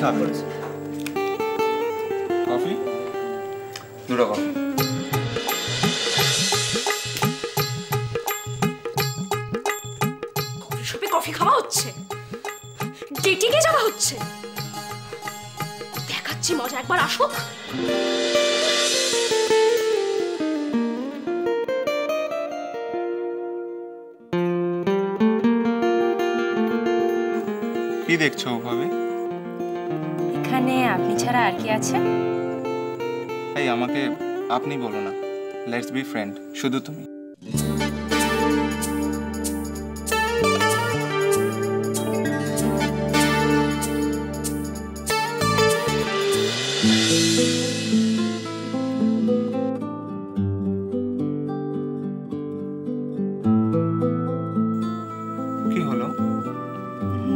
খাবে? কফি? দুটো coffee. Coffee শপে কফি খাওয়া হচ্ছে, ডেটিংয়ে যাওয়া হচ্ছে। দেখাচ্ছি মজা, একবার আসো। কি দেখছো ওভাবে? এখানে আপনি ছাড়া আর কি আছে? এই আমাকে আপনি বলো না, লেটস বি ফ্রেন্ড, শুধু তুমি। কি হলো?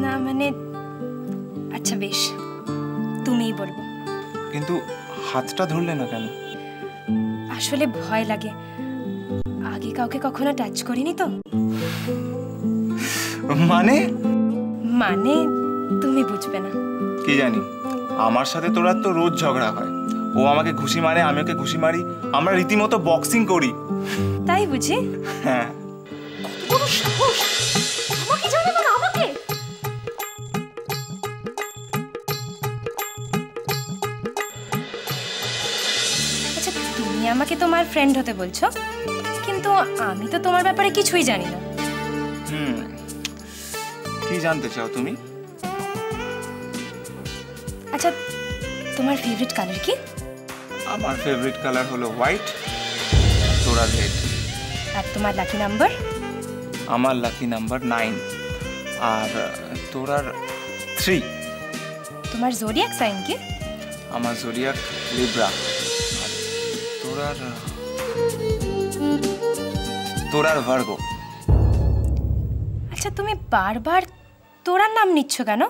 না মানে আচ্ছা বেশ, তুমিই বলবো। কিন্তু হাতটা ধরলে না কেন? আসলে ভয় লাগে, আগে কাউকে কখনো টাচ করিনি তো। মানে? মানে তুমি বুঝবে না। কি জানি, আমার সাথে তোরা তো রোজ ঝগড়া হয়। ও আমাকে ঘুষি মারে, আমি ওকে ঘুষি মারি, আমরা রীতিমতো বক্সিং করি। তাই বুঝি? হ্যাঁ। কত সাহস! আমাকে জানাবো না, আমাকে? আচ্ছা তুমি আমাকে তোমার ফ্রেন্ড হতে বলছো, কিন্তু আমি তো তোমার ব্যাপারে কিছুই জানি না। কি জানতে চাও তুমি? আচ্ছা তোমার ফেভারিট কালার কি? আমার ফেভারিট কালার হলো হোয়াইট, তোরা রেড। আর তোমার লাকি নাম্বার? আমার লাকি নাম্বার 9 আর তোরার 3। তোমার জোডিয়াক সাইন কি? আমার জোডিয়াক লিব্রা। তোরার ভার্গো। আচ্ছা তুমি বারবার তোরার নাম নিচ্ছ কেন?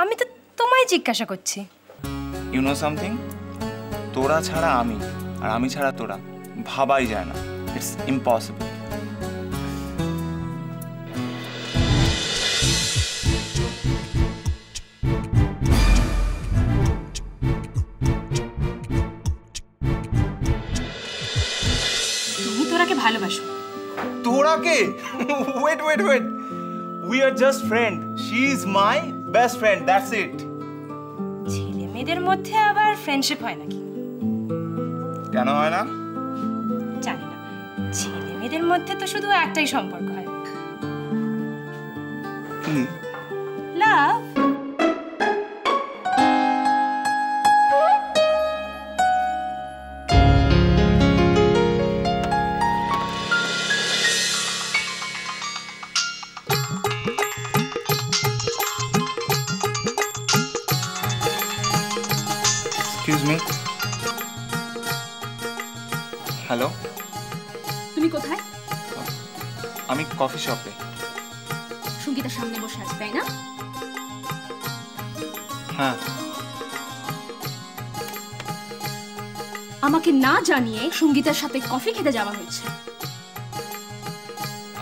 আমি তো তোমায় জিজ্ঞাসা করছি। ইউ নো সামথিং, তোরা ছাড়া আমি আর আমি ছাড়া তোরা ভাবাই যায় না। It's impossible. তুমি তোরাকে ভালোবাসো? তোরাকে? Wait wait wait, we are just friend. She is my best friend, that's it. ছেলে মেয়েদের মধ্যে আবার ফ্রেন্ডশিপ হয় নাকি? কেন হয় না? জানি না, ছেলে মেয়েদের মধ্যে তো শুধু একটাই সম্পর্ক হয়, কি? লাভ। Excuse me. হ্যালো, তুমি কোথায়? আমি কফি শপে। সঙ্গীতার সামনে বসে আছি, তাই না? হ্যাঁ। আমাকে না জানিয়ে সঙ্গীতার সাথে কফি খেতে যাওয়া হয়েছে।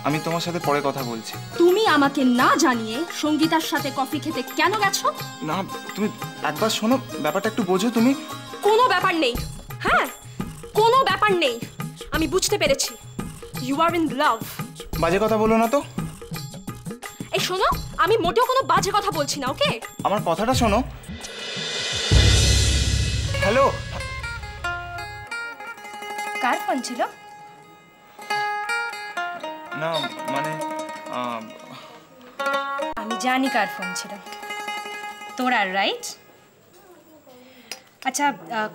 আমি তোমার সাথে পরে কথা বলছি। তুমি আমাকে না জানিয়ে সঙ্গীতার সাথে কফি খেতে কেন গেছো? না, তুমি একবার শোনো, ব্যাপারটা একটু বোঝো তুমি। কোনো ব্যাপার নেই। হ্যাঁ, কোনো ব্যাপার নেই, আমি বুঝতে পেরেছি। You are in love. বাজে কথা বলো না তো। এই শোনো, আমি মোটেও কোনো বাজে কথা বলছি না, ওকে? আমার কথাটা শোনো। হ্যালো। কার ফোন ছিল? না মানে আমি জানি কার ফোন ছিল, তোরার, রাইট? আচ্ছা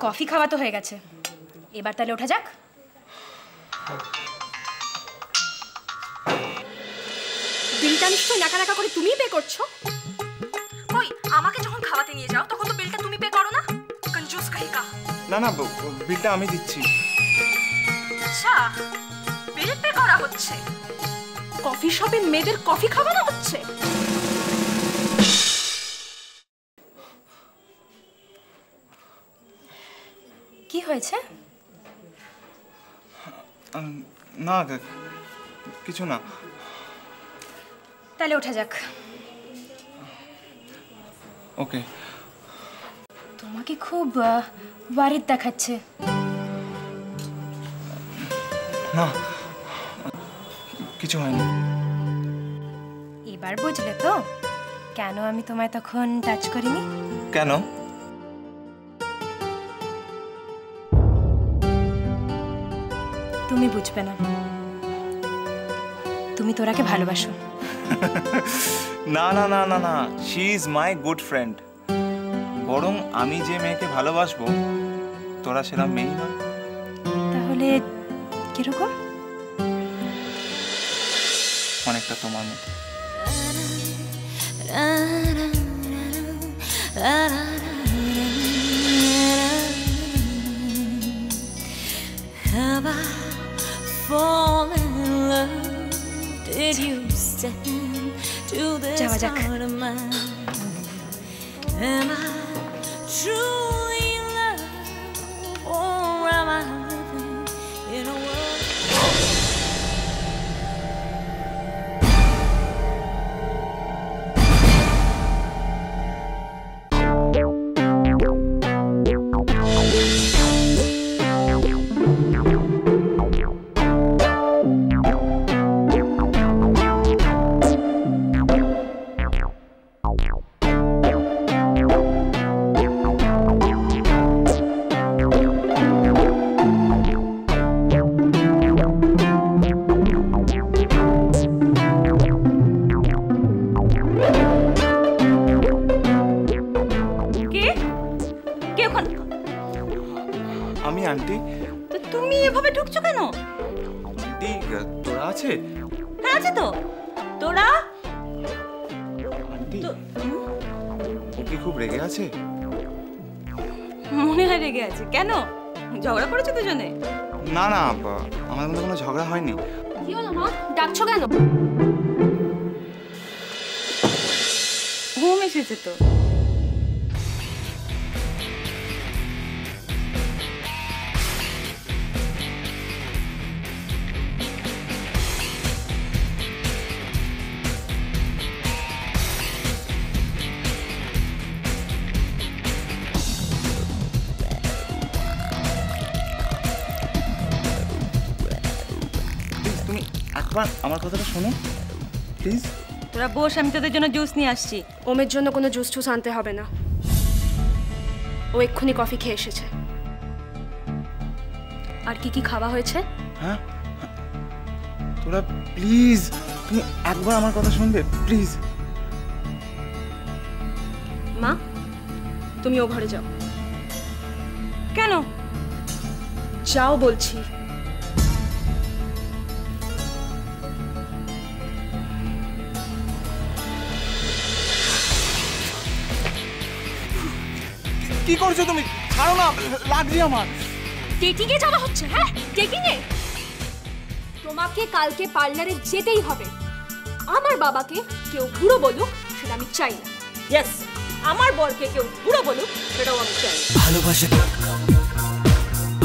কফি খাওয়া তো হয়ে গেছে, এবার তাহলে ওঠা যাক। বিলটা নিশ্চয়ই নাকা নাকা করে তুমিই পে করছো। কই, আমাকে যখন খাওয়াতে নিয়ে যাও তখন তো বিলটা তুমি পে করো না? কঞ্জুস কাহিকা। না না, বিলটা আমি দিচ্ছি। আচ্ছা, বিল পে করা হচ্ছে, কফি শপে মেয়েদের কফি খাওয়ানো হচ্ছে। কি হয়েছে? না কিছু না। তাহলে ওঠা যাক। ওকে। তোমাকে খুব ওয়ারিড দেখাচ্ছে। না, কিছু হয়নি। এবার বুঝলে তো কেন আমি তোমায় তখন টাচ করিনি? কেন? তুমি বুঝবে না, তুমি তোরাকে ভালোবাসো। না না না না না, she is my good friend. বরং আমি যে মেয়েকে ভালোবাসবো তোরা সেরকম মেয়েই না। তাহলে কিরকম? অনেকটা তোমার মতো। Have I fallen in love? Did you step into this heart of mine? Am I truly in love, or am I living in a world? আমি আন্টি। তো তুমি এভাবে ঢুকছো কেন? আন্টি তোরা আছে? হ্যাঁ আছে তো। তোরা? আন্টি ও কি খুব রেগে আছে? মনে হয় রেগে আছে। কেন, ঝগড়া করেছো দুজনে? না না, আমাদের মধ্যে কোনো ঝগড়া হয়নি। কি হলো মা, ডাকছো কেন? ঘুম এসেছে তো। তুমি একবার আমার কথাটা শোনো প্লিজ। তোরা বস, আমি তোদের জন্য জুস নিয়ে আসছি। ওমের জন্য কোনো জুস টুস আনতে হবে না, ও এক্ষুনি কফি খেয়ে এসেছে। আর কি কি খাওয়া হয়েছে? হ্যাঁ তোরা প্লিজ, তুমি একবার আমার কথা শুনবে প্লিজ। মা তুমি ও ঘরে যাও। কেন? যাও বলছি। কি করছো তুমি? ছাড়ো না, লাগছে আমার। ডেটিং এ যাওয়া হচ্ছে? হ্যাঁ ডেটিং এ? তোমাকে কালকে পার্লারে যেতেই হবে। আমার বাবাকে কেউ বুড়ো বলুক সেটা আমি চাই না। ইয়েস, আমার বরকে কেউ বুড়ো বলুক সেটাও আমি চাই। ভালোবাসা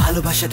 ভালোবাসা